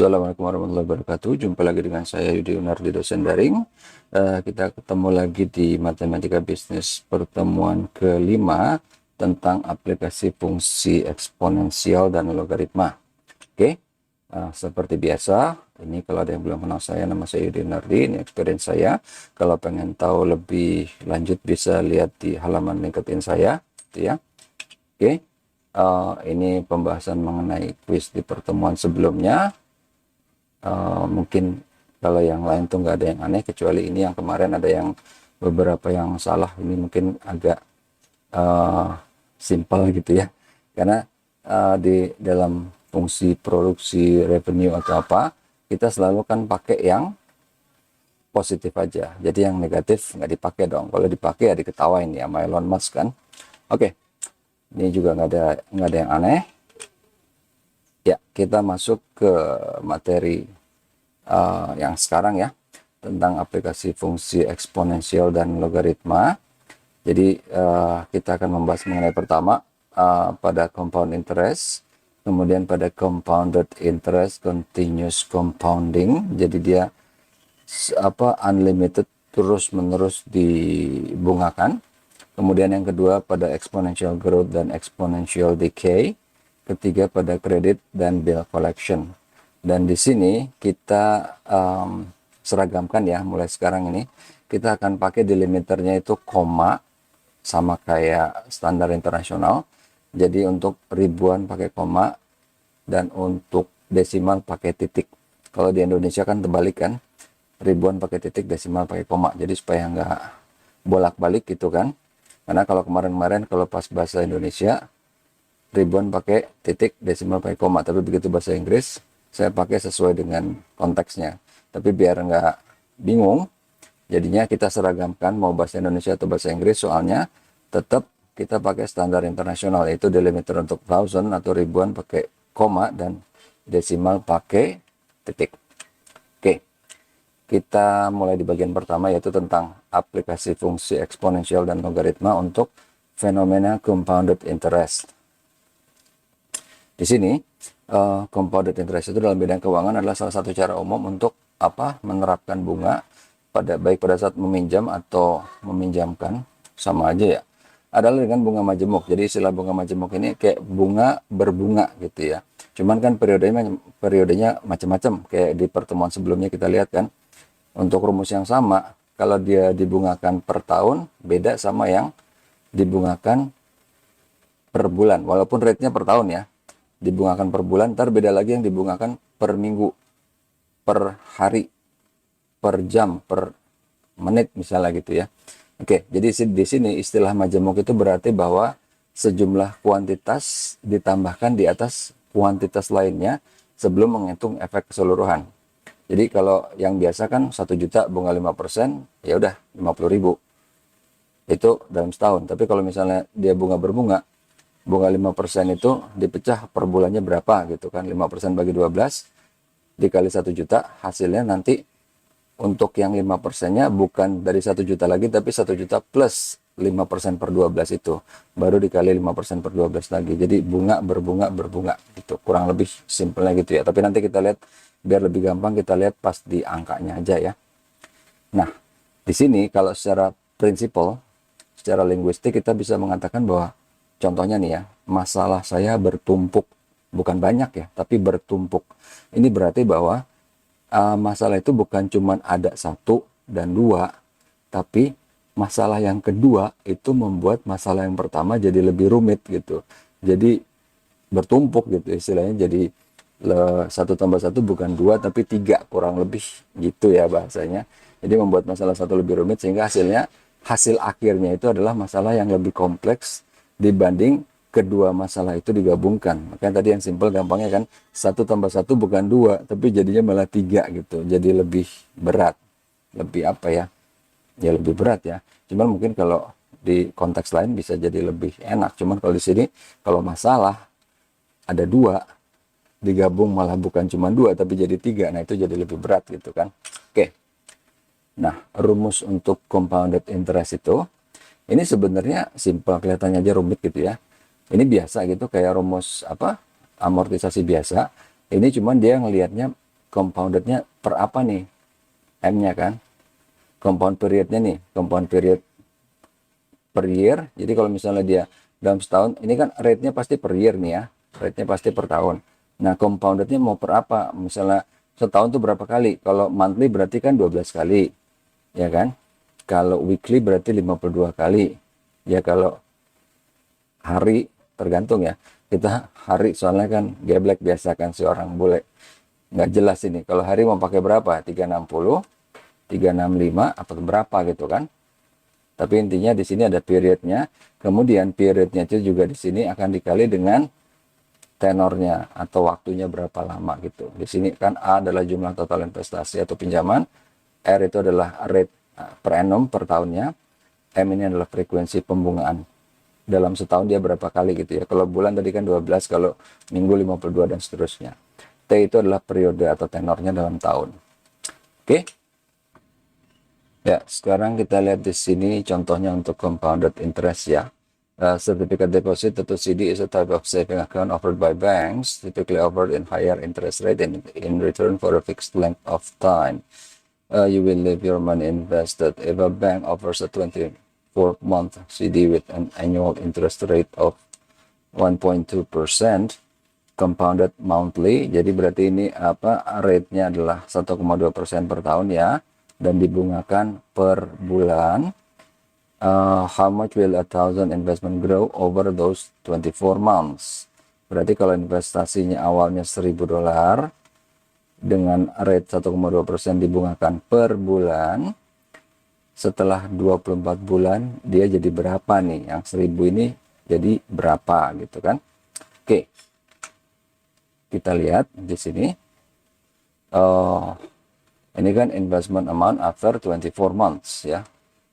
Assalamualaikum warahmatullahi wabarakatuh. Jumpa lagi dengan saya Yudi Unardi, dosen daring. Kita ketemu lagi di Matematika Bisnis pertemuan kelima tentang aplikasi fungsi eksponensial dan logaritma. Oke, seperti biasa, ini kalau ada yang belum kenal saya, nama saya Yudi Unardi, ini experience saya. Kalau pengen tahu lebih lanjut bisa lihat di halaman LinkedIn saya, gitu ya. Oke, ini pembahasan mengenai quiz di pertemuan sebelumnya. Mungkin kalau yang lain tuh nggak ada yang aneh, kecuali ini yang kemarin ada yang beberapa yang salah. Ini mungkin agak simpel gitu ya, karena di dalam fungsi produksi revenue atau apa, kita selalu kan pakai yang positif aja, jadi yang negatif nggak dipakai dong. Kalau dipakai ya diketawain ya sama Elon Musk kan. Oke, ini juga nggak ada yang aneh ya. Kita masuk ke materi yang sekarang ya, tentang aplikasi fungsi eksponensial dan logaritma. Jadi kita akan membahas mengenai pertama pada compound interest, kemudian pada compounded interest, continuous compounding. Jadi dia unlimited, terus menerus dibungakan. Kemudian yang kedua pada exponential growth dan exponential decay. Ketiga pada credit dan bill collection. Dan di sini kita seragamkan ya, mulai sekarang ini kita akan pakai delimiternya itu koma, sama kayak standar internasional. Jadi untuk ribuan pakai koma dan untuk desimal pakai titik. Kalau di Indonesia kan terbalik kan, ribuan pakai titik, desimal pakai koma. Jadi supaya nggak bolak-balik gitu kan. Karena kalau kemarin-kemarin kalau pas bahasa Indonesia ribuan pakai titik, desimal pakai koma, tapi begitu bahasa Inggris saya pakai sesuai dengan konteksnya. Tapi biar nggak bingung, jadinya kita seragamkan mau bahasa Indonesia atau bahasa Inggris, soalnya tetap kita pakai standar internasional, yaitu delimiter untuk thousand atau ribuan pakai koma dan desimal pakai titik. Oke, kita mulai di bagian pertama, yaitu tentang aplikasi fungsi eksponensial dan logaritma untuk fenomena compounded interest. Di sini compounded interest itu dalam bidang keuangan adalah salah satu cara umum untuk menerapkan bunga baik pada saat meminjam atau meminjamkan, sama aja ya, adalah dengan bunga majemuk. Jadi istilah bunga majemuk ini kayak bunga berbunga gitu ya. Cuman kan periodenya macam-macam, kayak di pertemuan sebelumnya kita lihat kan, untuk rumus yang sama kalau dia dibungakan per tahun beda sama yang dibungakan per bulan, walaupun rate-nya per tahun ya. Dibungakan per bulan, ntar beda lagi yang dibungakan per minggu, per hari, per jam, per menit misalnya gitu ya. Oke, jadi di sini istilah majemuk itu berarti bahwa sejumlah kuantitas ditambahkan di atas kuantitas lainnya sebelum menghitung efek keseluruhan. Jadi kalau yang biasa kan 1 juta bunga 5%, ya udah 50.000. Itu dalam setahun. Tapi kalau misalnya dia bunga berbunga, bunga 5% itu dipecah per bulannya berapa gitu kan. 5% bagi 12 dikali 1 juta, hasilnya nanti untuk yang 5%-nya bukan dari 1 juta lagi, tapi 1 juta plus 5% per 12 itu. Baru dikali 5% per 12 lagi. Jadi bunga berbunga gitu. Kurang lebih simpelnya gitu ya. Tapi nanti kita lihat, biar lebih gampang kita lihat pas di angkanya aja ya. Nah, di sini kalau secara prinsipal, secara linguistik kita bisa mengatakan bahwa contohnya nih ya, masalah saya bertumpuk, bukan banyak ya, tapi bertumpuk. Ini berarti bahwa masalah itu bukan cuma ada 1 dan 2, tapi masalah yang kedua itu membuat masalah yang pertama jadi lebih rumit gitu. Jadi bertumpuk gitu istilahnya, jadi 1 tambah 1 bukan 2 tapi 3 kurang lebih gitu ya bahasanya. Jadi membuat masalah satu lebih rumit, sehingga hasil akhirnya itu adalah masalah yang lebih kompleks dibanding kedua masalah itu digabungkan. Makanya tadi yang simpel gampangnya kan 1 tambah 1 bukan 2 tapi jadinya malah 3 gitu. Jadi lebih berat, lebih ya lebih berat ya. Cuman mungkin kalau di konteks lain bisa jadi lebih enak. Cuman kalau di sini kalau masalah ada 2 digabung malah bukan cuma 2 tapi jadi 3, nah itu jadi lebih berat gitu kan. Oke, nah rumus untuk compounded interest itu, ini sebenarnya simpel, kelihatannya aja rumit gitu ya. Ini biasa gitu, kayak rumus amortisasi biasa. Ini cuman dia ngelihatnya compoundednya per apa nih? M-nya kan. Compound periodnya nih, compound period per year. Jadi kalau misalnya dia dalam setahun, ini kan rate-nya pasti per year nih ya. Rate-nya pasti per tahun. Nah, compoundednya mau per apa? Misalnya setahun tuh berapa kali? Kalau monthly berarti kan 12 kali. Ya kan? Kalau weekly berarti 52 kali. Ya kalau hari tergantung ya. Kita hari soalnya kan geblek biasa kan si orang bule. Nggak jelas ini. Kalau hari mau pakai berapa? 360, 365 atau berapa gitu kan? Tapi intinya di sini ada periodnya. Kemudian periodnya itu juga di sini akan dikali dengan tenornya atau waktunya berapa lama gitu. Di sini kan A adalah jumlah total investasi atau pinjaman, R itu adalah rate per annum per tahunnya, M ini adalah frekuensi pembungaan. Dalam setahun dia berapa kali gitu ya. Kalau bulan tadi kan 12, kalau minggu 52 dan seterusnya. T itu adalah periode atau tenornya dalam tahun. Oke. Ya, sekarang kita lihat di sini contohnya untuk compounded interest ya. Certificate deposit atau CD is a type of saving account offered by banks, typically offered in higher interest rate and in return for a fixed length of time. You will leave your money invested. If a bank offers a 24-month CD with an annual interest rate of 1.2% compounded monthly, jadi berarti ini apa, rate-nya adalah 1,2% per tahun ya, dan dibungakan per bulan. How much will 1,000 investment grow over those 24 months? Berarti kalau investasinya awalnya $1.000 dengan rate 1,2% dibungakan per bulan, setelah 24 bulan dia jadi berapa nih? Yang 1.000 ini jadi berapa gitu kan? Oke, kita lihat di sini. Ini kan investment amount after 24 months ya.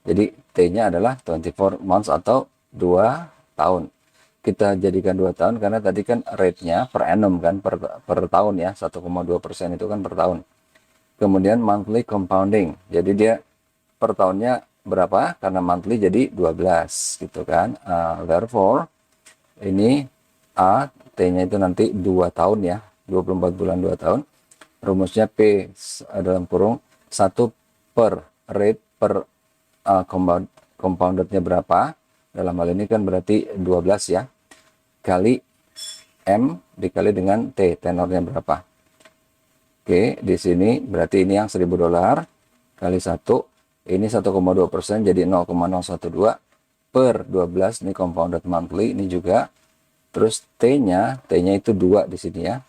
Jadi T-nya adalah 24 months atau 2 tahun. Kita jadikan 2 tahun karena tadi kan rate-nya per annum kan, per tahun ya, 1,2% itu kan per tahun. Kemudian monthly compounding. Jadi dia per tahunnya berapa? Karena monthly jadi 12 gitu kan. Therefore ini A, T-nya itu nanti 2 tahun ya, 24 bulan 2 tahun. Rumusnya P dalam kurung 1 per rate per compoundednya berapa, dalam hal ini kan berarti 12 ya, kali M dikali dengan T, tenornya berapa. Oke, di sini berarti ini yang $1.000 kali 1, ini 1,2% jadi 0,012 per 12, ini compounded monthly, ini juga. Terus T-nya itu 2 di sini ya.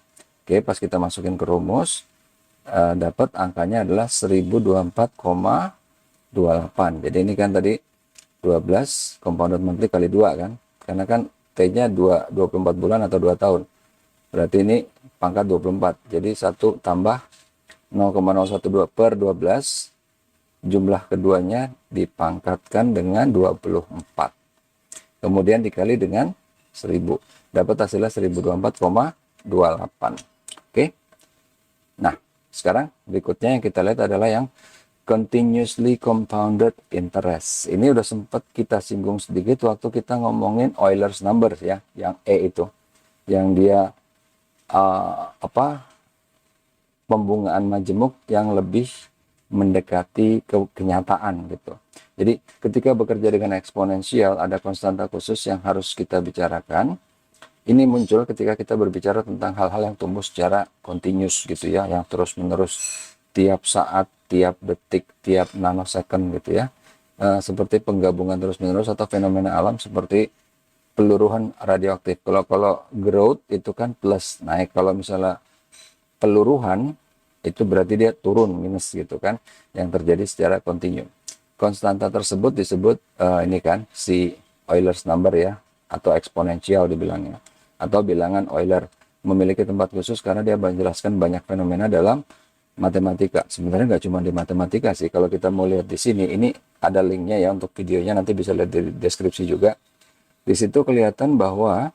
Oke, pas kita masukin ke rumus, dapat angkanya adalah 1024,28. Jadi ini kan tadi 12 compounded monthly kali 2 kan. Karena kan T-nya 24 bulan atau 2 tahun. Berarti ini pangkat 24. Jadi 1 tambah 0,012 per 12. Jumlah keduanya dipangkatkan dengan 24. Kemudian dikali dengan 1000. Dapat hasilnya 1024,28. Oke. Nah, sekarang berikutnya yang kita lihat adalah yang continuously compounded interest. Ini udah sempat kita singgung sedikit waktu kita ngomongin Euler's numbers ya, yang E itu, yang dia pembungaan majemuk yang lebih mendekati kenyataan gitu. Jadi ketika bekerja dengan eksponensial ada konstanta khusus yang harus kita bicarakan. Ini muncul ketika kita berbicara tentang hal-hal yang tumbuh secara continuous gitu ya, yang terus-menerus tiap saat, tiap detik, tiap nanosecond gitu ya. Seperti penggabungan terus-menerus atau fenomena alam seperti peluruhan radioaktif. Kalau growth itu kan plus, naik. Kalau misalnya peluruhan itu berarti dia turun, minus gitu kan, yang terjadi secara kontinu. Konstanta tersebut disebut ini kan si Euler's number ya, atau eksponensial dibilangnya, atau bilangan Euler. Memiliki tempat khusus karena dia menjelaskan banyak fenomena dalam matematika. Sebenarnya nggak cuma di matematika sih. Kalau kita mau lihat di sini, ini ada linknya ya untuk videonya, nanti bisa lihat di deskripsi juga. Di situ kelihatan bahwa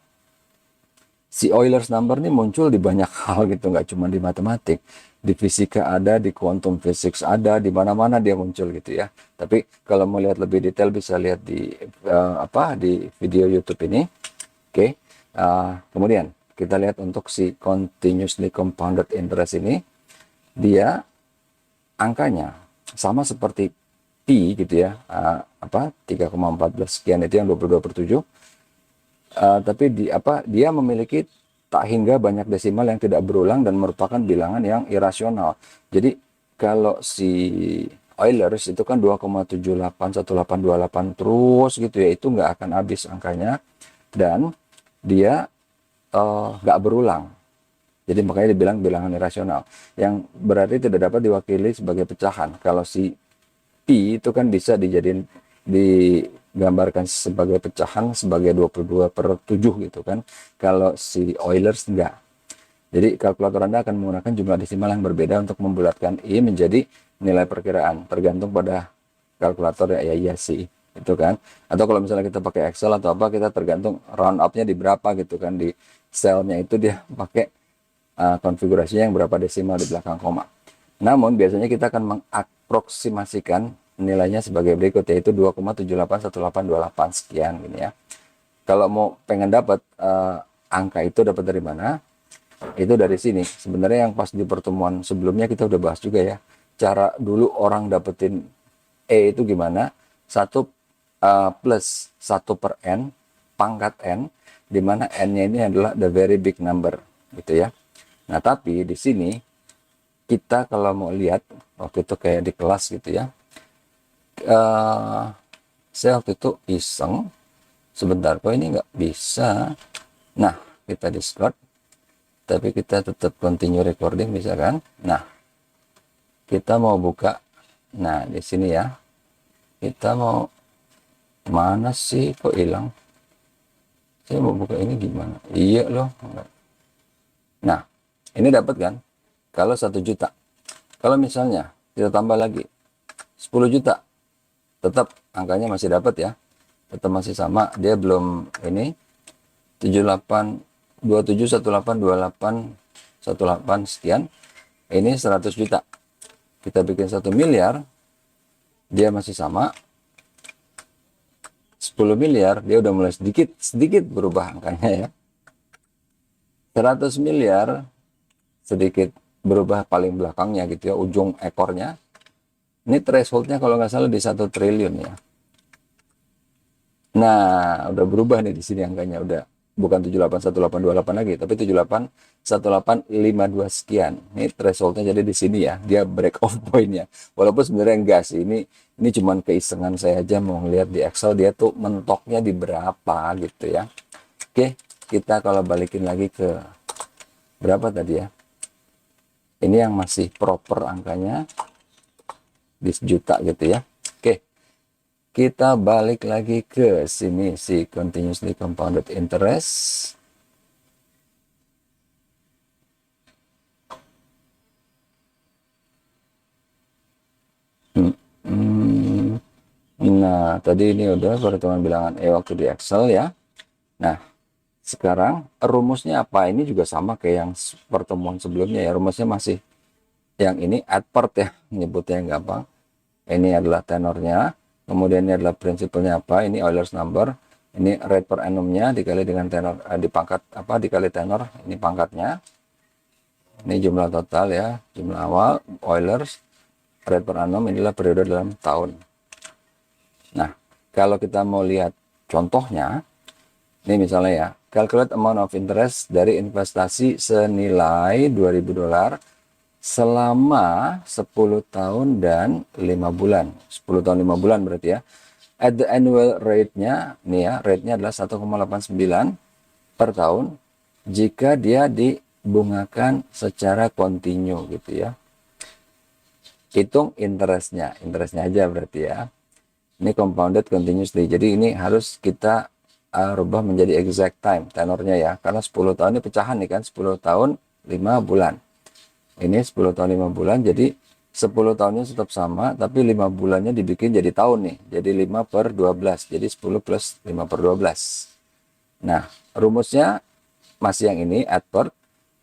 si Euler's number ini muncul di banyak hal gitu, nggak cuma di matematik. Di fisika ada, di quantum physics ada, di mana-mana dia muncul gitu ya. Tapi kalau mau lihat lebih detail bisa lihat di di video YouTube ini. Oke. Kemudian kita lihat untuk si continuously compounded interest ini. dia angkanya sama seperti Pi gitu ya, 3,14 sekian itu yang 22/7. Tapi dia memiliki tak hingga banyak desimal yang tidak berulang dan merupakan bilangan yang irasional. Jadi kalau si Eulers itu kan 2,781828 terus gitu ya, itu nggak akan habis angkanya, dan dia nggak berulang. Jadi makanya dibilang bilangan irasional, yang berarti tidak dapat diwakili sebagai pecahan. Kalau si Pi itu kan bisa digambarkan sebagai pecahan sebagai 22/7 gitu kan. Kalau si Eulers enggak. Jadi kalkulator Anda akan menggunakan jumlah desimal yang berbeda untuk membulatkan I menjadi nilai perkiraan, tergantung pada kalkulator ya, iya sih itu kan. Atau kalau misalnya kita pakai Excel atau apa, kita tergantung round up-nya di berapa gitu kan, di selnya itu dia pakai konfigurasinya yang berapa desimal di belakang koma. Namun biasanya kita akan mengaproksimasikan nilainya sebagai berikut, yaitu 2,781828 sekian gini ya. Kalau mau pengen dapat angka itu dapat dari mana? Itu dari sini. Sebenarnya yang pas di pertemuan sebelumnya kita udah bahas juga ya. Cara dulu orang dapetin E itu gimana? 1 plus 1 per N pangkat N, di mana N-nya ini adalah the very big number gitu ya. Nah, tapi di sini kita kalau mau lihat waktu itu kayak di kelas gitu ya, saya waktu itu iseng sebentar, kok ini nggak bisa. Nah, kita Discord, tapi kita tetap continue recording bisa kan. Nah, kita mau buka, nah di sini ya, kita mau mana sih, kok hilang, saya mau buka ini gimana, iya loh. Nah, ini dapat kan kalau 1 juta. Kalau misalnya kita tambah lagi 10 juta, tetap angkanya masih dapat ya, tetap masih sama, dia belum ini 78 27 18 28 18 sekian. Ini 100 juta, kita bikin 1 miliar, dia masih sama. 10 miliar dia udah mulai sedikit berubah angkanya ya. 100 miliar sedikit berubah paling belakangnya gitu ya, ujung ekornya. Ini thresholdnya kalau nggak salah di 1 triliun ya. Nah, udah berubah nih di sini angkanya, udah bukan 781828 lagi, tapi 781852 sekian. Ini thresholdnya jadi di sini ya, dia break off pointnya. Walaupun sebenarnya enggak sih, ini cuman keisengan saya aja mau ngeliat di Excel dia tuh mentoknya di berapa gitu ya. Oke, kita kalau balikin lagi ke berapa tadi ya? Ini yang masih proper angkanya di sejuta gitu ya. Oke, kita balik lagi ke sini, si continuously compounded interest. Nah, tadi ini udah perhitungan bilangan E waktu di Excel ya. Nah, sekarang rumusnya apa? Ini juga sama kayak yang pertemuan sebelumnya ya. Rumusnya masih yang ini add part ya, nyebutnya yang gampang. Ini adalah tenornya, kemudian ini adalah prinsipalnya apa? Ini Euler's number. Ini rate per annumnya dikali dengan tenor, dipangkat apa? Dikali tenor. Ini pangkatnya. Ini jumlah total ya, jumlah awal Euler's. Rate per annum inilah periode dalam tahun. Nah, kalau kita mau lihat contohnya, ini misalnya ya, calculate amount of interest dari investasi senilai $2.000 selama 10 tahun dan 5 bulan. 10 tahun 5 bulan berarti ya. At the annual rate-nya, nih ya, rate-nya adalah 1,89 per tahun jika dia dibungakan secara kontinu gitu ya. Hitung interestnya aja berarti ya. Ini compounded continuously. Jadi ini harus kita rubah menjadi exact time tenornya ya. Karena 10 tahun ini pecahan nih kan, 10 tahun 5 bulan. Ini 10 tahun 5 bulan, jadi 10 tahunnya tetap sama, tapi 5 bulannya dibikin jadi tahun nih. Jadi 5/12, jadi 10 plus 5/12. Nah, rumusnya masih yang ini, add per.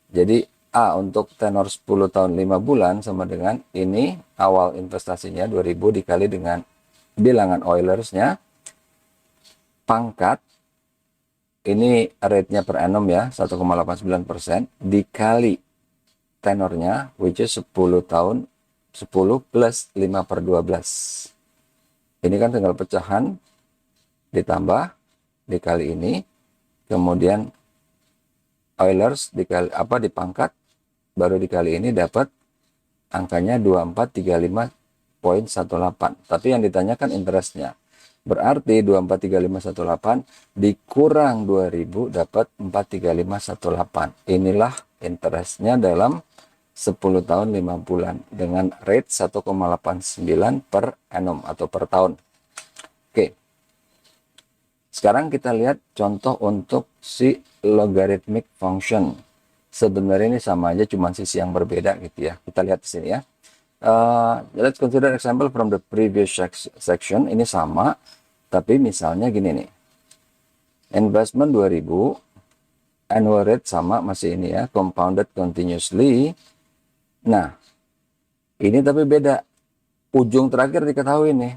Jadi A untuk tenor 10 tahun 5 bulan sama dengan ini awal investasinya 2000 dikali dengan bilangan Eulersnya, pangkat ini rate-nya per annum ya 1,89% dikali tenornya, which is 10 tahun, 10 plus 5/12. Ini kan tinggal pecahan, ditambah, dikali ini, kemudian Eulers dipangkat, baru dikali ini dapat angkanya 2435,18. Tapi yang ditanyakan interestnya. Berarti 243518 dikurang 2000 dapat 43518. Inilah interestnya dalam 10 tahun 5 bulan dengan rate 1,89 per annum atau per tahun. Oke. Sekarang kita lihat contoh untuk si logarithmic function. Sebenarnya ini sama aja, cuma sisi yang berbeda gitu ya. Kita lihat di sini ya. Let's consider example from the previous section. Ini sama, tapi misalnya gini nih. Investment 2000, annual rate sama, masih ini ya, compounded continuously. Nah, ini tapi beda. Ujung terakhir diketahui nih.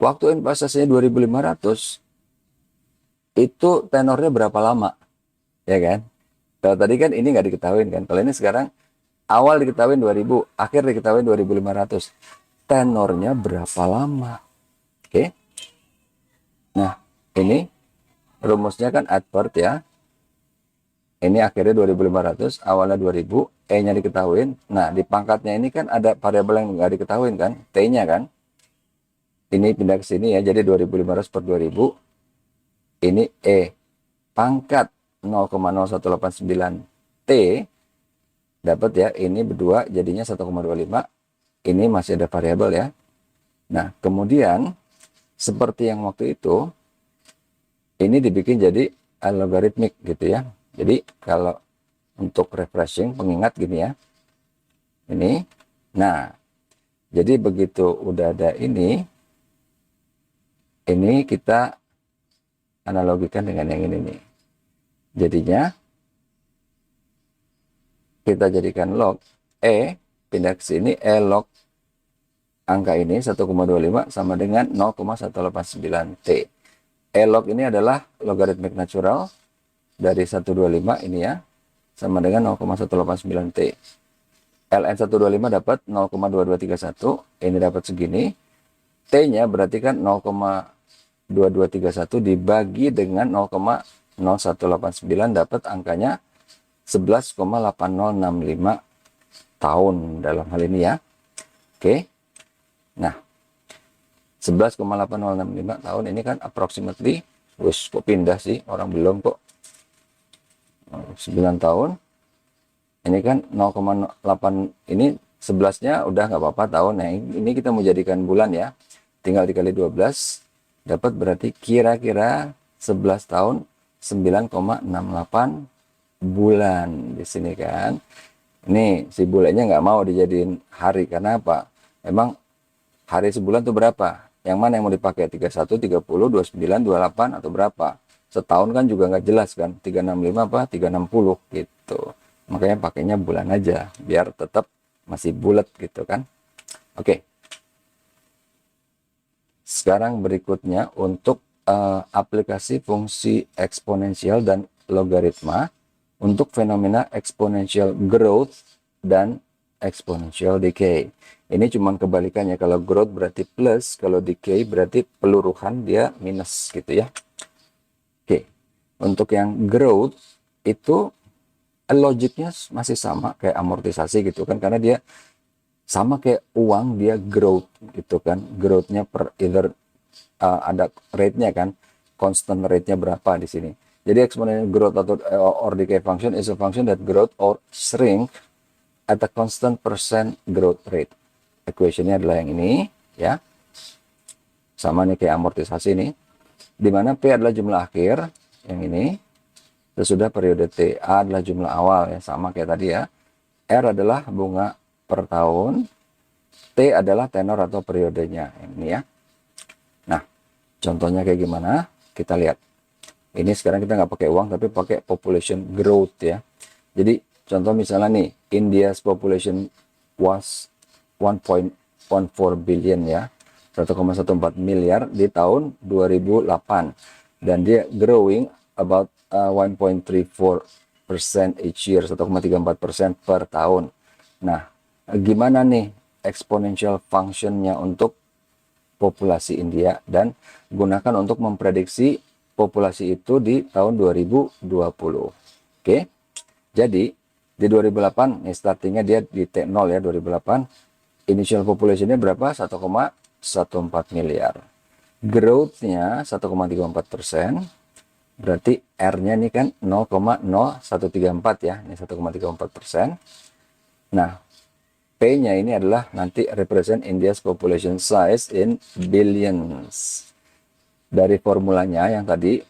Waktu investasinya 2500, itu tenornya berapa lama? Ya kan? Kalau tadi kan ini nggak diketahui kan. Kalau ini sekarang awal diketahui 2000, akhir diketahui 2500. Tenornya berapa lama? Oke. Nah, ini rumusnya kan advert ya. Ini akhirnya 2500, awalnya 2000, E-nya diketahui. Nah, di pangkatnya ini kan ada variabel yang nggak diketahui kan, T-nya kan. Ini pindah ke sini ya, jadi 2500 per 2000. Ini E. Pangkat 0,0189 T. Dapat ya, ini berdua jadinya 1,25. Ini masih ada variabel ya. Nah, kemudian seperti yang waktu itu, ini dibikin jadi logarithmic gitu ya. Jadi kalau untuk refreshing, pengingat gini ya. Ini. Nah, jadi begitu udah ada ini kita analogikan dengan yang ini nih. Jadinya kita jadikan log E, pindah ke sini, E log angka ini 1,25 sama dengan 0,189T. E log ini adalah logaritmik natural dari 125 ini ya, sama dengan 0,189T. ln 125 dapat 0,2231, ini dapat segini. T-nya berarti kan 0,2231 dibagi dengan 0,0189 dapat angkanya 11,8065 tahun dalam hal ini ya. Oke. Nah, 11,8065 tahun ini kan approximately, wis kok pindah sih, orang belum kok. 9 tahun. Ini kan 0,8, ini 11-nya udah nggak apa-apa tahun. Nah, ini kita mau jadikan bulan ya. Tinggal dikali 12, dapat berarti kira-kira 11 tahun 9,68 bulan di sini kan. Ini si bulannya nggak mau dijadiin hari, karena apa? Emang hari sebulan tuh berapa? Yang mana yang mau dipakai? 31, 30, 29, 28 atau berapa? Setahun kan juga nggak jelas kan, 365 apa 360 gitu. Makanya pakainya bulan aja biar tetap masih bulat gitu kan. Oke. Sekarang berikutnya untuk aplikasi fungsi eksponensial dan logaritma untuk fenomena exponential growth dan exponential decay. Ini cuman kebalikannya, kalau growth berarti plus, kalau decay berarti peluruhan, dia minus gitu ya. Oke, untuk yang growth itu logiknya masih sama kayak amortisasi gitu kan, karena dia sama kayak uang, dia growth gitu kan. Growthnya per either ada rate-nya kan, constant rate-nya berapa di sini. Jadi exponential growth atau or decay function is a function that growth or shrink at a constant percent growth rate. Equation-nya adalah yang ini ya. Sama nih kayak amortisasi nih. Dimana P adalah jumlah akhir, yang ini. Sesudah periode T, A adalah jumlah awal ya, sama kayak tadi ya. R adalah bunga per tahun, T adalah tenor atau periodenya, ini ya. Nah, contohnya kayak gimana? Kita lihat. Ini sekarang kita nggak pakai uang, tapi pakai population growth ya. Jadi contoh misalnya nih, India's population was 1.14 billion ya, 1,14 miliar di tahun 2008, dan dia growing about 1.34 each year, 1,34% per tahun. Nah, gimana nih exponential functionnya untuk populasi India, dan gunakan untuk memprediksi populasi itu di tahun 2020. Oke, jadi di 2008 nih startingnya dia di T0 ya, 2008 initial populationnya berapa? 1,14 miliar. Growth-nya 1,34%, berarti R-nya ini kan 0,0134 ya, ini 1,34%. Nah, P-nya ini adalah nanti represent India's population size in billions. Dari formulanya yang tadi,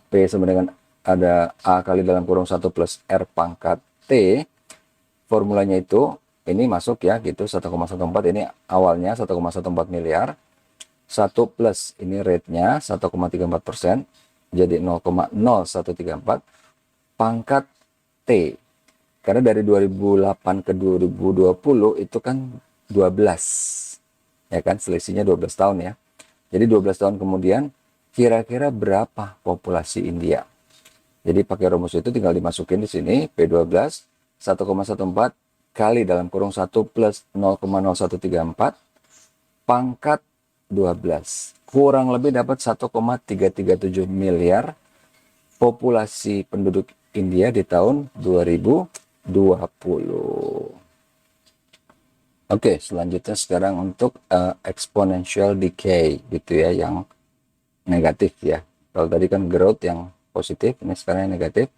P sama dengan ada A kali dalam kurung 1 plus R pangkat T, formulanya itu ini masuk ya gitu, 1,14 ini awalnya 1,14 miliar, 1 plus ini rate-nya 1,34%, jadi 0,0134 pangkat T. Karena dari 2008 ke 2020 itu kan 12. Ya kan, selisihnya 12 tahun ya. Jadi 12 tahun kemudian kira-kira berapa populasi India? Jadi pakai rumus itu tinggal dimasukin di sini, P12 1,14 kali dalam kurung 1 plus 0,0134 pangkat 12. Kurang lebih dapat 1,337 miliar populasi penduduk India di tahun 2020. Oke, selanjutnya sekarang untuk exponential decay gitu ya, yang negatif ya. Kalau tadi kan growth yang positif, ini sekarang yang negatif.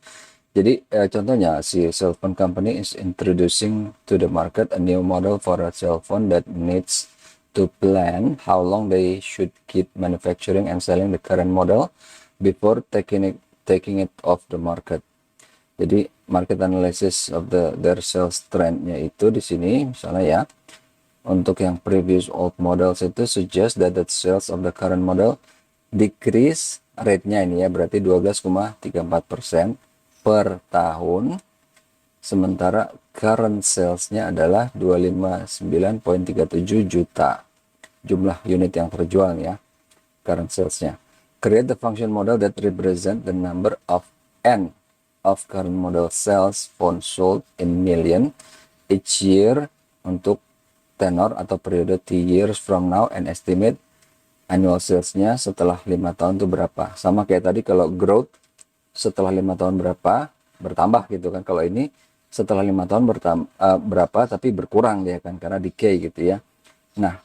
Jadi contohnya si cell phone company is introducing to the market a new model for a cell phone that needs to plan how long they should keep manufacturing and selling the current model before taking it off the market. Jadi market analysis of their sales trendnya itu di sini misalnya ya, untuk yang previous old models itu suggest that the sales of the current model decrease rate-nya ini ya, berarti 12,34% per tahun, sementara current sales-nya adalah 259,37 juta jumlah unit yang terjual ya, current sales-nya. Create the function model that represent the number of N of current model sales phone sold in million each year untuk tenor atau periode 3 years from now and estimate annual sales-nya setelah 5 tahun itu berapa. Sama kayak tadi kalau growth setelah 5 tahun berapa, bertambah gitu kan. Kalau ini setelah 5 tahun berapa tapi berkurang dia kan, karena decay gitu ya. Nah,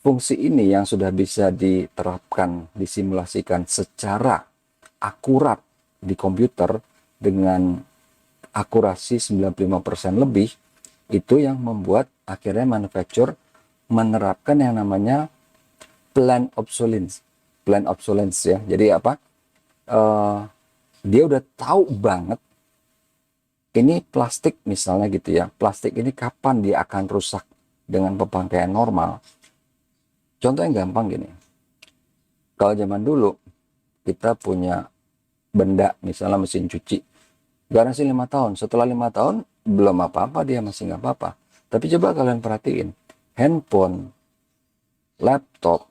fungsi ini yang sudah bisa diterapkan, disimulasikan secara akurat di komputer dengan akurasi 95% lebih, itu yang membuat akhirnya manufacturer menerapkan yang namanya planned obsolescence. Planned obsolescence ya. Jadi apa? Dia udah tahu banget ini plastik misalnya gitu ya. Plastik ini kapan dia akan rusak dengan pemakaian normal. Contoh yang gampang gini. Kalau zaman dulu kita punya benda misalnya mesin cuci, garansi 5 tahun, setelah 5 tahun belum apa-apa, dia masih nggak apa-apa. Tapi coba kalian perhatiin, handphone, laptop,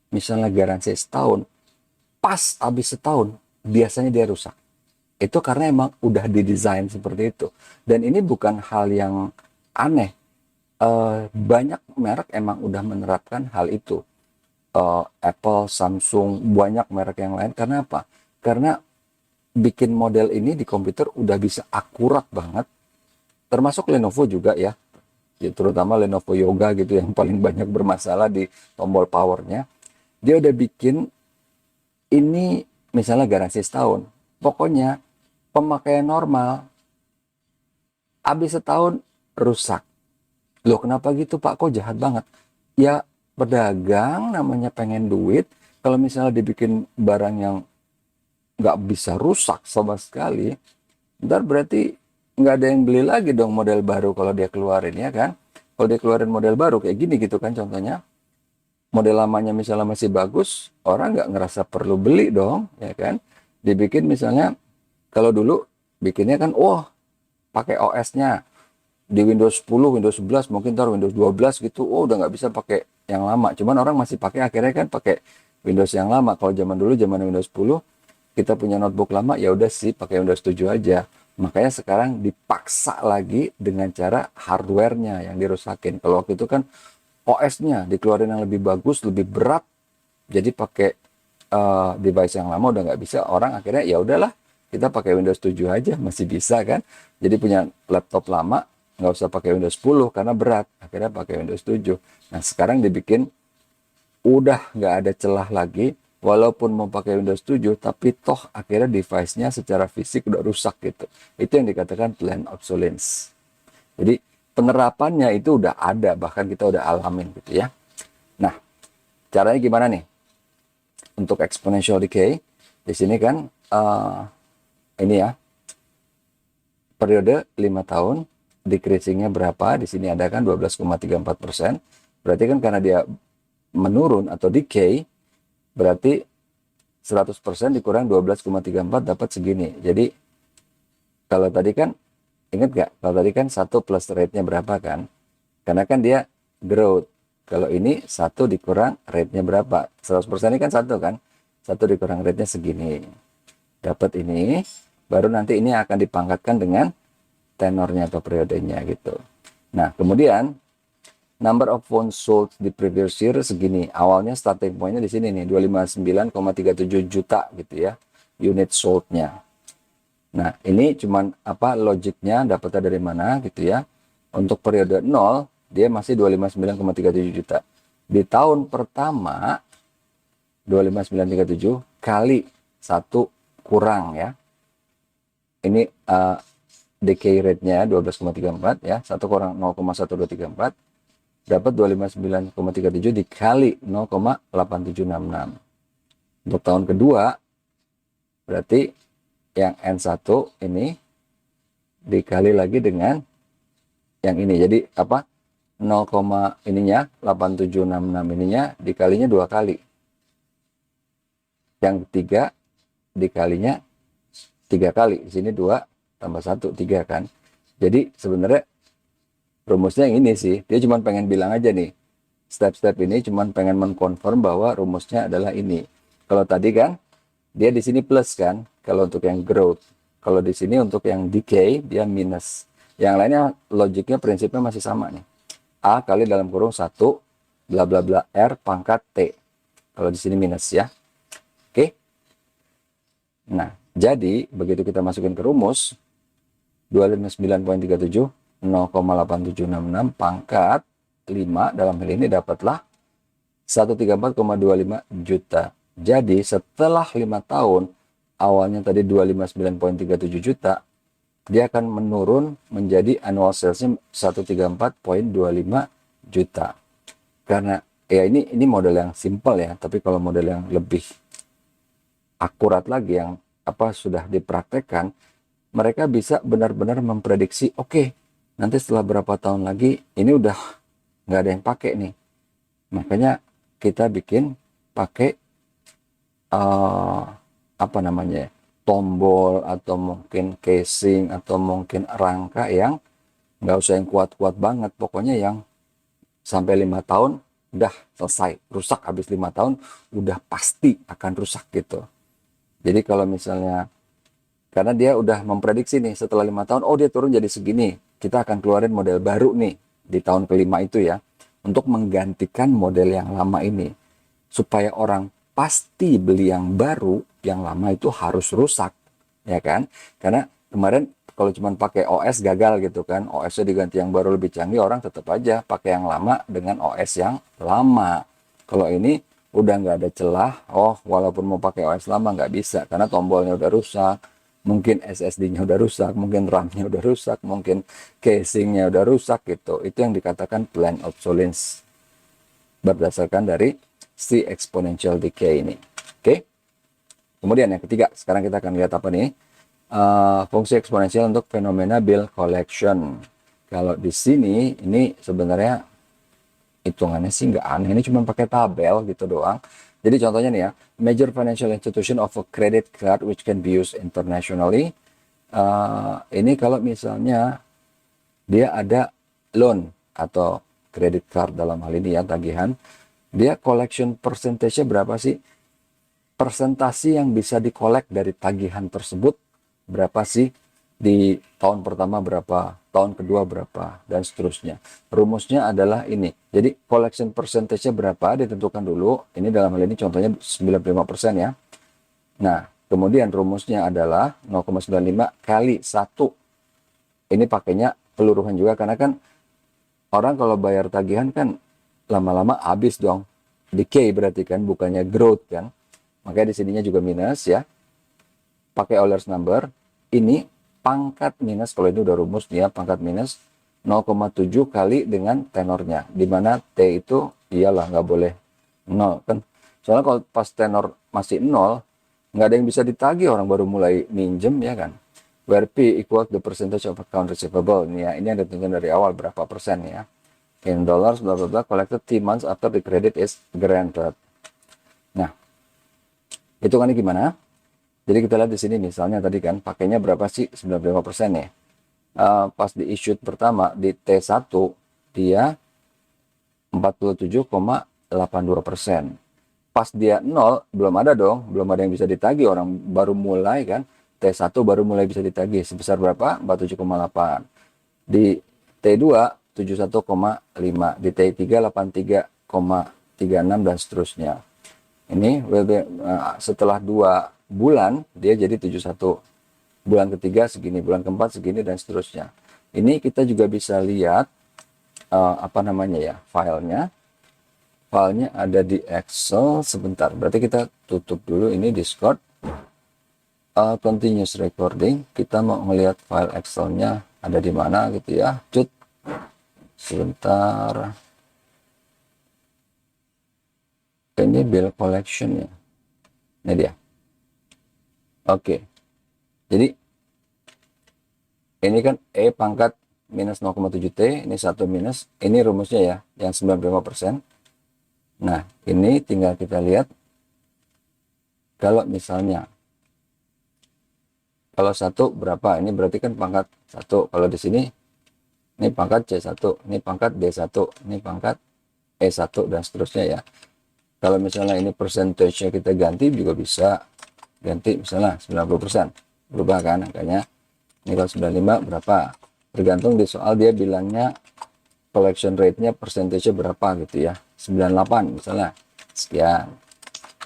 misalnya garansi setahun, pas habis setahun biasanya dia rusak. Itu karena emang udah didesain seperti itu. Dan ini bukan hal yang aneh, banyak merek emang udah menerapkan hal itu. Apple, Samsung, banyak merek yang lain. Karena apa? Karena bikin model ini di komputer udah bisa akurat banget. Termasuk Lenovo juga ya. Terutama Lenovo Yoga gitu yang paling banyak bermasalah di tombol powernya. Dia udah bikin ini misalnya garansi setahun. Pokoknya pemakaian normal, habis setahun rusak. Loh kenapa gitu Pak? Kok jahat banget? Ya pedagang namanya pengen duit. Kalau misalnya dibikin barang yang nggak bisa rusak sama sekali, ntar berarti nggak ada yang beli lagi dong model baru kalau dia keluarin ya kan. Kalau dia keluarin model baru kayak gini gitu kan contohnya, model lamanya misalnya masih bagus, orang nggak ngerasa perlu beli dong ya kan. Dibikin misalnya, kalau dulu bikinnya kan pakai OS-nya di Windows 10, Windows 11, mungkin ntar Windows 12 gitu, udah nggak bisa pakai yang lama. Cuman orang masih pakai, akhirnya kan pakai Windows yang lama. Kalau zaman dulu, zaman Windows 10, kita punya notebook lama, ya udah sih pakai Windows 7 aja. Makanya sekarang dipaksa lagi dengan cara hardware-nya yang dirusakin. Kalau waktu itu kan OS-nya dikeluarin yang lebih bagus, lebih berat, jadi pakai device yang lama udah nggak bisa. Orang akhirnya ya udahlah, kita pakai Windows 7 aja, masih bisa kan. Jadi punya laptop lama, nggak usah pakai Windows 10 karena berat. Akhirnya pakai Windows 7. Nah sekarang dibikin udah nggak ada celah lagi, walaupun mau pakai Windows 7 tapi toh akhirnya device-nya secara fisik udah rusak gitu. Itu yang dikatakan planned obsolescence. Jadi penerapannya itu udah ada, bahkan kita udah alamin gitu ya. Nah caranya gimana nih untuk exponential decay? Di sini kan ini ya, periode 5 tahun, decreasingnya berapa? Di sini ada kan 12,34%. Berarti kan karena dia menurun atau decay, berarti 100% dikurang 12,34 dapat segini. Jadi kalau tadi kan, ingat gak? Kalau tadi kan 1 plus rate-nya berapa kan? Karena kan dia growth. Kalau ini 1 dikurang rate-nya berapa? 100% ini kan 1 kan? 1 dikurang rate-nya segini. Dapat ini, baru nanti ini akan dipangkatkan dengan tenornya atau periodenya gitu. Nah, kemudian number of phones sold di previous year segini. Awalnya starting point-nya di sini nih, 259,37 juta gitu ya, unit sold-nya. Nah, ini cuman apa logiknya dapatnya dari mana gitu ya. Untuk periode 0, dia masih 259,37 juta. Di tahun pertama, 259,37 kali 1 kurang ya. Ini decay rate-nya 12,34 ya, 1 kurang 0,1234 dapat 259,37 dikali 0,8766. Untuk tahun kedua berarti yang N1 ini dikali lagi dengan yang ini. Jadi apa? 0, ininya 8766 ininya dikalinya 2 kali. Yang ketiga dikalinya 3 kali. Di sini 2 tambah 1 3 kan. Jadi sebenarnya rumusnya yang ini sih. Dia cuma pengen bilang aja nih. Step-step ini cuma pengen mengkonfirm bahwa rumusnya adalah ini. Kalau tadi kan dia di sini plus kan kalau untuk yang growth. Kalau di sini untuk yang decay dia minus. Yang lainnya logiknya prinsipnya masih sama nih. A kali dalam kurung 1 bla bla bla R pangkat T. Kalau di sini minus ya. Oke. Nah, jadi begitu kita masukin ke rumus 259,37 0,8766 pangkat 5 dalam hal ini dapatlah 134,25 juta. Jadi setelah 5 tahun, awalnya tadi 259,37 juta, dia akan menurun menjadi annual salesnya 134,25 juta. Karena ya ini model yang simple ya, tapi kalau model yang lebih akurat lagi yang apa sudah dipraktekkan, mereka bisa benar-benar memprediksi, oke, nanti setelah berapa tahun lagi ini udah nggak ada yang pakai nih. Makanya kita bikin pakai apa namanya, tombol atau mungkin casing atau mungkin rangka yang nggak usah yang kuat-kuat banget, pokoknya yang sampai 5 tahun udah selesai rusak, habis 5 tahun udah pasti akan rusak gitu. Jadi kalau misalnya karena dia udah memprediksi nih setelah 5 tahun, oh dia turun jadi segini, kita akan keluarin model baru nih di tahun kelima itu ya, untuk menggantikan model yang lama ini. Supaya orang pasti beli yang baru, yang lama itu harus rusak, ya kan? Karena kemarin kalau cuma pakai OS gagal gitu kan, OS-nya diganti yang baru lebih canggih, orang tetap aja pakai yang lama dengan OS yang lama. Kalau ini udah nggak ada celah, oh walaupun mau pakai OS lama nggak bisa, karena tombolnya udah rusak, mungkin SSD-nya udah rusak, mungkin RAM-nya udah rusak, mungkin casing-nya udah rusak gitu. Itu yang dikatakan planned obsolescence berdasarkan dari si exponential decay ini. Oke. Kemudian yang ketiga, sekarang kita akan lihat apa nih? Fungsi eksponensial untuk fenomena bill collection. Kalau di sini ini sebenarnya hitungannya sih nggak aneh, ini cuma pakai tabel gitu doang. Jadi contohnya nih ya, major financial institution of a credit card which can be used internationally. Ini kalau misalnya dia ada loan atau credit card dalam hal ini ya, tagihan, dia collection percentage-nya berapa sih? Persentase yang bisa dikolek dari tagihan tersebut berapa sih? di tahun pertama berapa, tahun kedua berapa, dan seterusnya. Rumusnya adalah ini. Jadi collection percentage-nya berapa ditentukan dulu. Ini dalam hal ini contohnya 95% ya. Nah, kemudian rumusnya adalah 0,95 kali 1. Ini pakainya peluruhan juga karena kan orang kalau bayar tagihan kan lama-lama habis dong. Decay berarti kan, bukannya growth kan. Makanya di sininya juga minus ya. Pakai Euler's number. Ini pangkat minus, kalau ini udah rumus nih ya, pangkat minus 0,7 kali dengan tenornya. Dimana T itu iyalah nggak boleh 0 kan. Soalnya kalau pas tenor masih 0, nggak ada yang bisa ditagih, orang baru mulai minjem ya kan. Where P equals the percentage of account receivable. Ini ya, ini yang ditentukan dari awal berapa persen ya. In dollars, bla bla bla, collected 3 months after the credit is granted. Nah, hitungannya gimana? Jadi kita lihat di sini misalnya tadi kan pakainya berapa sih? 95% ya. Pas di issued pertama di T1 dia 47,82%. Pas dia 0 belum ada dong, belum ada yang bisa ditagih, orang baru mulai kan. T1 baru mulai bisa ditagih sebesar berapa? 47,8. Di T2 71,5, di T3 83,36 dan seterusnya. Ini setelah 2 bulan dia jadi 71. Bulan ketiga segini, bulan keempat segini dan seterusnya. Ini kita juga bisa lihat apa namanya ya, filenya. Filenya ada di Excel sebentar. Berarti kita tutup dulu ini Discord. Continuous recording. Kita mau melihat file Excelnya ada di mana gitu ya. Cut. Sebentar. Ini bill collection ya. Ini dia. Oke. Jadi ini kan E pangkat minus 0,7T, ini 1 minus, ini rumusnya ya, yang 95%. Nah, ini tinggal kita lihat, kalau misalnya, kalau 1 berapa, ini berarti kan pangkat 1, kalau di sini, ini pangkat C1, ini pangkat D1, ini pangkat E1, dan seterusnya ya. Kalau misalnya ini persentasenya kita ganti, juga bisa ganti misalnya 90%, berubah kan angkanya. Ini kalau 95 berapa, tergantung di soal dia bilangnya collection rate-nya persentasenya berapa gitu ya. 98 misalnya, sekian.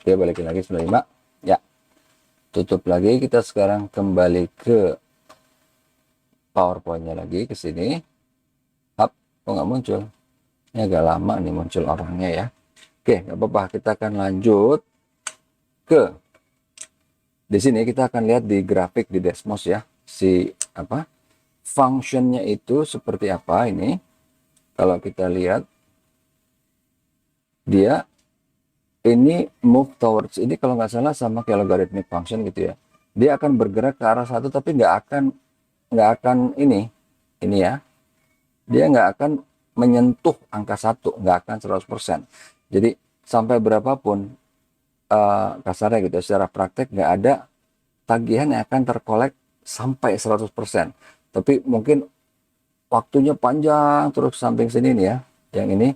Oke, balikin lagi 95 ya, tutup lagi. Kita sekarang kembali ke PowerPoint-nya lagi, ke sini. Kok nggak muncul? Ini agak lama nih muncul orangnya ya. Oke, nggak apa-apa, kita akan lanjut ke di sini. Kita akan lihat di grafik di Desmos ya, si apa functionnya itu seperti apa. Ini kalau kita lihat dia ini move towards, ini kalau nggak salah sama kayak logarithmic function gitu ya, dia akan bergerak ke arah satu tapi nggak akan ini ya, dia nggak akan menyentuh angka 1, nggak akan 100%. Jadi sampai berapapun kasarnya gitu, secara praktek nggak ada tagihan yang akan terkolek sampai 100%. Tapi mungkin waktunya panjang terus samping sini nih ya. Yang ini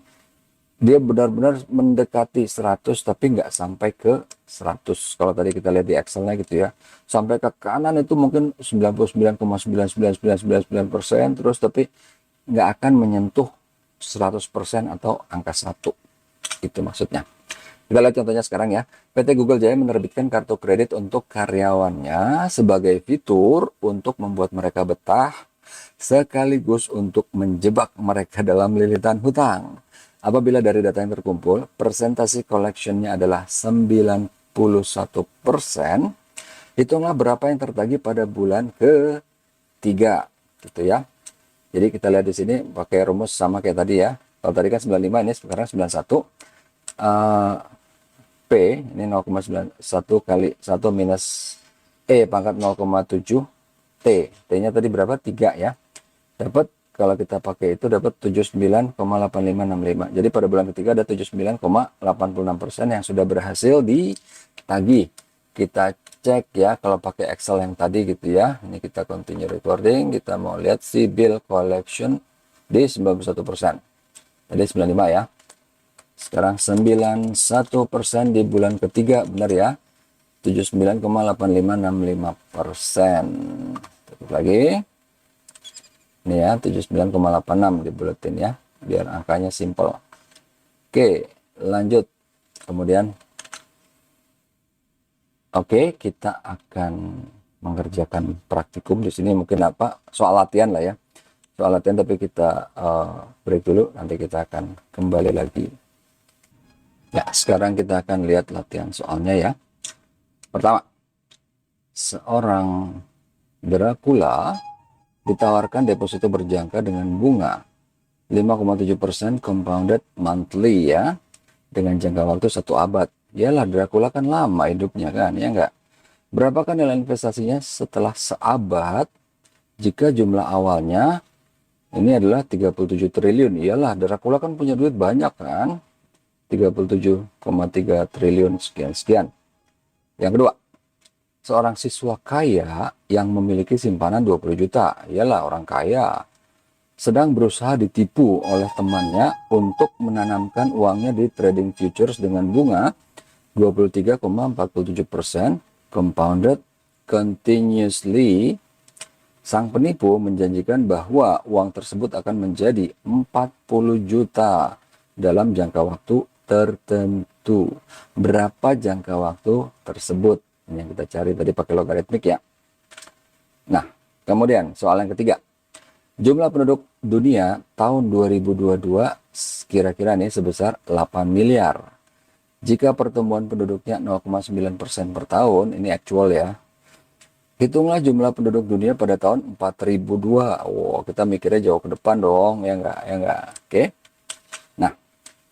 dia benar-benar mendekati 100 tapi nggak sampai ke 100. Kalau tadi kita lihat di Excelnya gitu ya. Sampai ke kanan itu mungkin 99,99999% terus, tapi nggak akan menyentuh 100% atau angka 1. Itu maksudnya. Kita lihat contohnya sekarang ya. PT Google Jaya menerbitkan kartu kredit untuk karyawannya sebagai fitur untuk membuat mereka betah sekaligus untuk menjebak mereka dalam lilitan hutang. Apabila dari data yang terkumpul, persentase collection-nya adalah 91%, hitunglah berapa yang tertagih pada bulan ketiga, gitu ya. Jadi kita lihat di sini pakai rumus sama kayak tadi ya. Kalau tadi kan 95, ini sekarang 91. P ini 0,91 kali 1 minus E pangkat 0,7 T. T-nya tadi berapa? 3 ya. Dapat, kalau kita pakai itu dapat 79,8565. Jadi pada bulan ketiga ada 79,86% yang sudah berhasil ditagih. Kita cek ya kalau pakai Excel yang tadi gitu ya. Ini kita continue recording, kita mau lihat si bill collection di 91%. Jadi 95 ya. Sekarang 91% di bulan ketiga, benar ya? 79,8565%. lagi. Ini ya 79,86 di buletin ya, biar angkanya simple. Oke, lanjut. Kemudian kita akan mengerjakan praktikum di sini, mungkin soal latihan lah ya. Soal latihan, tapi kita break dulu, nanti kita akan kembali lagi. Ya, sekarang kita akan lihat latihan soalnya ya. Pertama, seorang Dracula ditawarkan deposito berjangka dengan bunga 5,7% compounded monthly ya, dengan jangka waktu 1 abad. Yalah, Dracula kan lama hidupnya kan, ya enggak? Berapakah nilai investasinya setelah seabad jika jumlah awalnya ini adalah 37 triliun? Iyalah, Dracula kan punya duit banyak kan, 37,3 triliun sekian-sekian. Yang kedua, seorang siswa kaya yang memiliki simpanan 20 juta, iyalah orang kaya, sedang berusaha ditipu oleh temannya untuk menanamkan uangnya di trading futures dengan bunga 23,47% compounded continuously. Sang penipu menjanjikan bahwa uang tersebut akan menjadi 40 juta dalam jangka waktu tertentu. Berapa jangka waktu tersebut? Ini yang kita cari tadi pakai logaritmik ya. Nah, kemudian soal yang ketiga. Jumlah penduduk dunia tahun 2022 kira-kira nih sebesar 8 miliar. Jika pertumbuhan penduduknya 0,9% per tahun, ini actual ya. Hitunglah jumlah penduduk dunia pada tahun 4002. Wow, kita mikirnya jauh ke depan dong, ya enggak? Ya enggak? Oke. Nah,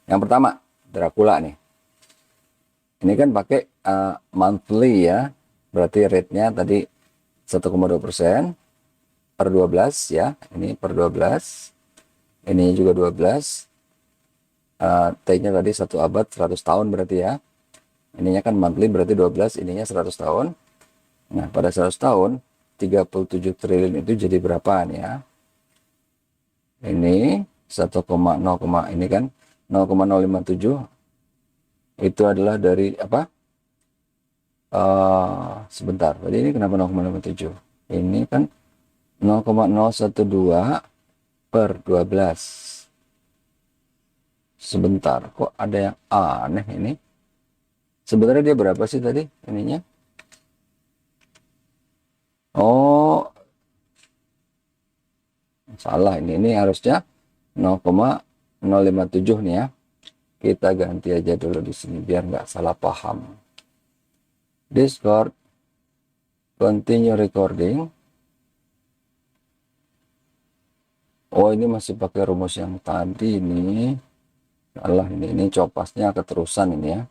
yang pertama, Dracula nih. Ini kan pakai monthly ya. Berarti rate-nya tadi 1,2% per 12 ya. Ini per 12. Ini juga 12. T-nya tadi 1 abad 100 tahun berarti ya. Ininya kan monthly berarti 12, ininya 100 tahun. Nah, pada 100 tahun 37 triliun itu jadi berapa nih ya? Ini 1,0, ini kan 0,057 itu adalah dari apa? Sebentar, tadi ini kenapa 0,057? Ini kan 0,012 per 12. Sebentar, kok ada yang aneh ini? Sebenarnya dia berapa sih tadi ininya? Oh, salah, ini harusnya 0,057 nih ya. Kita ganti aja dulu di sini biar nggak salah paham. Discord, continue recording. Oh, ini masih pakai rumus yang tadi nih. Salah, ini copasnya keterusan ini ya.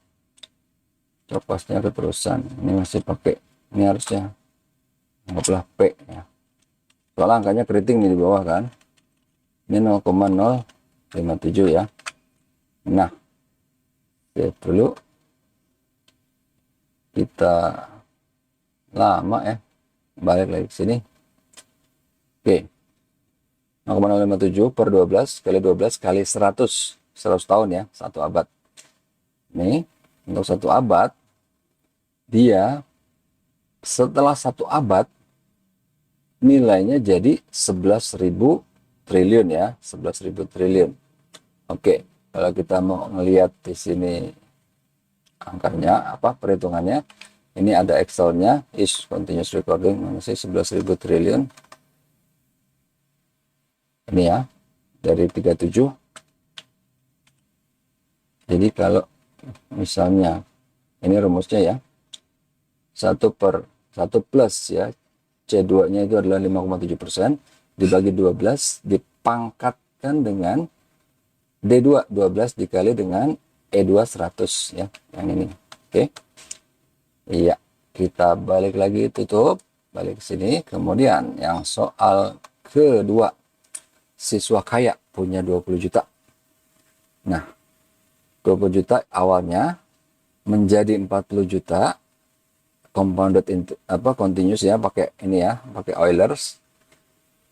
Copasnya keterusan. Ini masih pakai, ini harusnya anggaplah P ya. Soalnya angkanya keriting nih di bawah kan. Ini 0,057 ya. Nah, save dulu. Kita lama ya. Balik lagi ke sini. Oke. 0,057 per 12 kali 12 kali 100. 100 tahun ya, 1 abad. Nih, untuk 1 abad, dia setelah 1 abad, nilainya jadi 11.000 triliun ya, 11.000 triliun. Oke, kalau kita mau ngelihat di sini angkanya, perhitungannya, ini ada Excel-nya, is continuous recording, masih 11.000 triliun. Ini ya, dari 37. Jadi kalau misalnya, ini rumusnya ya, 1 plus ya, C2-nya itu adalah 5,7%, dibagi 12, dipangkatkan dengan D2, 12 dikali dengan E2 100 ya, yang ini. Oke. Iya, kita balik lagi, tutup, balik ke sini. Kemudian yang soal kedua, siswa kaya punya 20 juta. Nah, 20 juta awalnya menjadi 40 juta compounded continuous ya, pakai ini ya, pakai Eulers.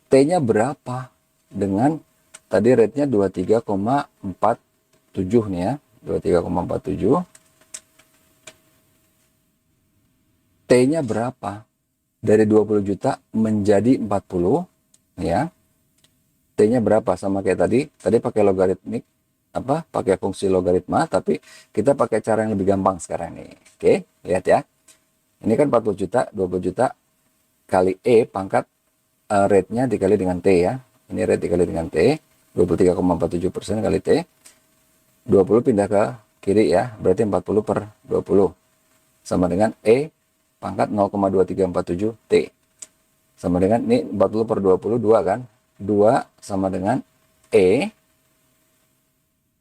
T-nya berapa? Dengan tadi rate-nya 23,47 nih ya, 23,47. T-nya berapa? dari 20 juta menjadi 40, ya. T-nya berapa? Sama kayak tadi. Tadi pakai logaritmik, pakai fungsi logaritma, tapi kita pakai cara yang lebih gampang sekarang nih. Oke, lihat ya. Ini kan 40 juta, 20 juta kali E pangkat rate-nya dikali dengan T ya. Ini rate dikali dengan T, 23,47% kali T. 20 pindah ke kiri ya, berarti 40 per 20. Sama dengan E pangkat 0,2347 T. Sama dengan, ini 40 per 20, 2 kan. 2 sama dengan E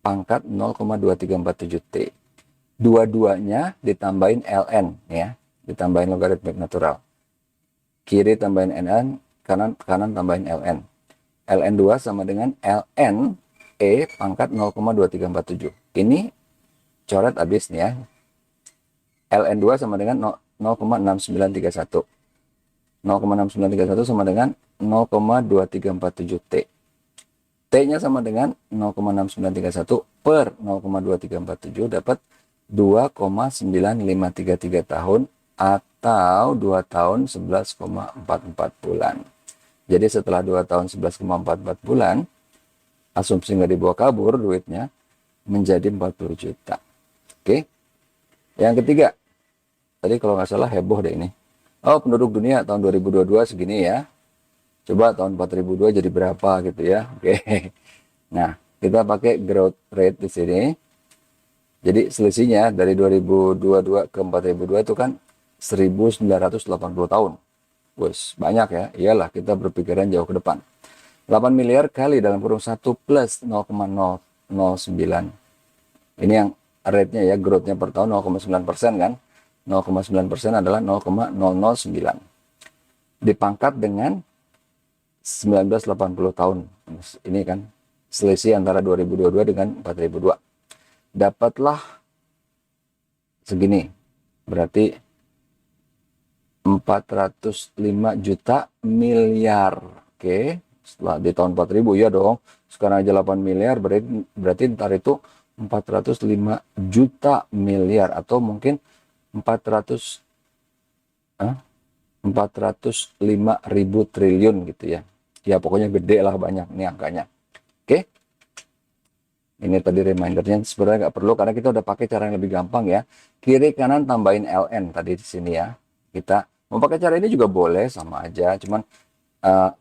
pangkat 0,2347 T. Dua-duanya ditambahin ln ya, ditambahin logaritmik natural. Kiri tambahin ln, kanan tambahin ln. ln 2 sama dengan ln E pangkat 0,2347. Ini coret habis nih ya. ln 2 sama dengan 0,6931. 0,6931 sama dengan 0,2347 T. T-nya sama dengan 0,6931 per 0,2347 dapat 2,9533 tahun atau 2 tahun 11,44 bulan. Jadi setelah 2 tahun 11,44 bulan, asumsi nggak dibawa kabur duitnya menjadi 40 juta. Oke. Yang ketiga, tadi kalau nggak salah heboh deh ini. Oh, penduduk dunia tahun 2022 segini ya. Coba tahun 4002 jadi berapa gitu ya. Oke. Nah, kita pakai growth rate di sini. Jadi selisihnya dari 2022 ke 4002 itu kan 1980 tahun. Wes, banyak ya. Iyalah, kita berpikiran jauh ke depan. 8 miliar kali dalam kurung 1 plus 0,009. Ini yang rate-nya ya, growth-nya per tahun 0,9% kan. 0,9% adalah 0,009. Dipangkat dengan 1980 tahun. Ini kan selisih antara 2022 dengan 4002. Dapatlah segini. Berarti 405 juta miliar. Oke, setelah di tahun 4000 ya dong. Sekarang aja 8 miliar, berarti ntar itu 405 juta miliar atau mungkin 405.000 triliun gitu ya. Ya pokoknya gede lah, banyak nih angkanya. Oke. Ini tadi remindernya sebenarnya nggak perlu karena kita udah pakai cara yang lebih gampang ya. Kiri kanan tambahin ln tadi di sini ya. Kita mau pakai cara ini juga boleh, sama aja. Cuman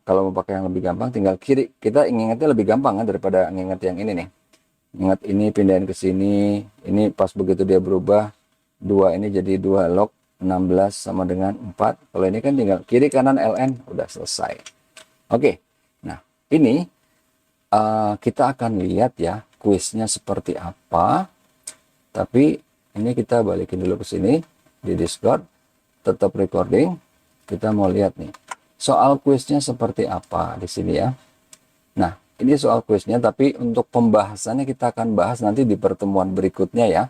kalau mau pakai yang lebih gampang tinggal kiri. Kita ingatnya lebih gampang kan daripada ingat yang ini nih. Ingat ini pindahin ke sini. Ini pas begitu dia berubah 2 ini jadi 2 log 16 sama dengan 4. Kalau ini kan tinggal kiri kanan ln, udah selesai. Oke, nah ini kita akan lihat ya kuisnya seperti apa. Tapi ini kita balikin dulu ke sini di Discord, tetap recording. Kita mau lihat nih soal kuisnya seperti apa di sini ya. Nah, ini soal kuisnya, tapi untuk pembahasannya kita akan bahas nanti di pertemuan berikutnya ya.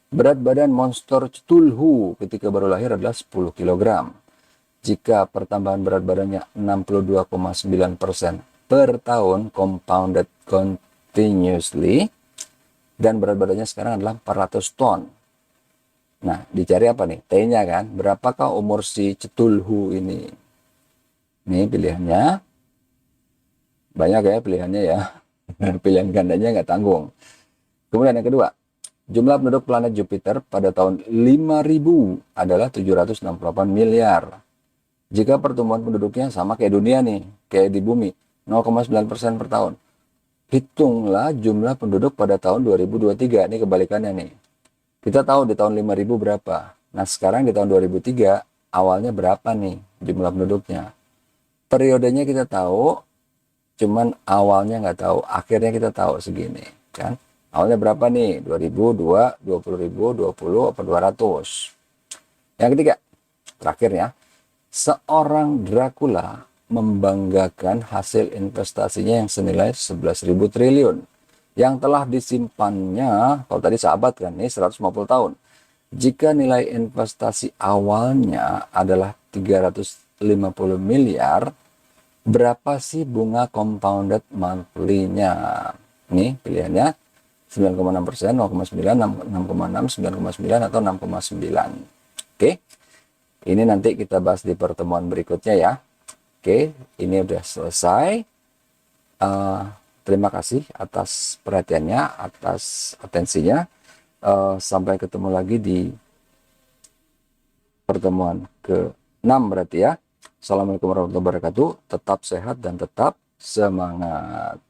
Berat badan monster Cthulhu ketika baru lahir adalah 10 kg. Jika pertambahan berat badannya 62,9% per tahun compounded continuously, dan berat badannya sekarang adalah 400 ton. Nah, dicari apa nih? T-nya kan. Berapakah umur si Cthulhu ini? Nih pilihannya. Banyak ya pilihannya ya. Pilihan gandanya nggak tanggung. Kemudian yang kedua, jumlah penduduk planet Jupiter pada tahun 5000 adalah 768 miliar. Jika pertumbuhan penduduknya sama kayak dunia nih, kayak di bumi, 0,9% per tahun. Hitunglah jumlah penduduk pada tahun 2023. Ini kebalikannya nih. Kita tahu di tahun 5000 berapa. Nah, sekarang di tahun 2003, awalnya berapa nih jumlah penduduknya. Periodenya kita tahu, cuman awalnya nggak tahu. Akhirnya kita tahu segini, kan. Awalnya berapa nih? 2002, 20.000, 20, apa 200. Yang ketiga, terakhirnya, seorang Dracula membanggakan hasil investasinya yang senilai 11.000 triliun yang telah disimpannya, kalau tadi sahabat kan, ini 150 tahun. Jika nilai investasi awalnya adalah 350 miliar, berapa sih bunga compounded monthly-nya? Nih pilihannya 9,6%, 0,9, 6,6, 9,9 atau 6,9. Oke. Ini nanti kita bahas di pertemuan berikutnya ya. Oke, ini udah selesai. Terima kasih atas perhatiannya, atas atensinya. Sampai ketemu lagi di pertemuan ke-6 berarti ya. Assalamualaikum warahmatullahi wabarakatuh. Tetap sehat dan tetap semangat.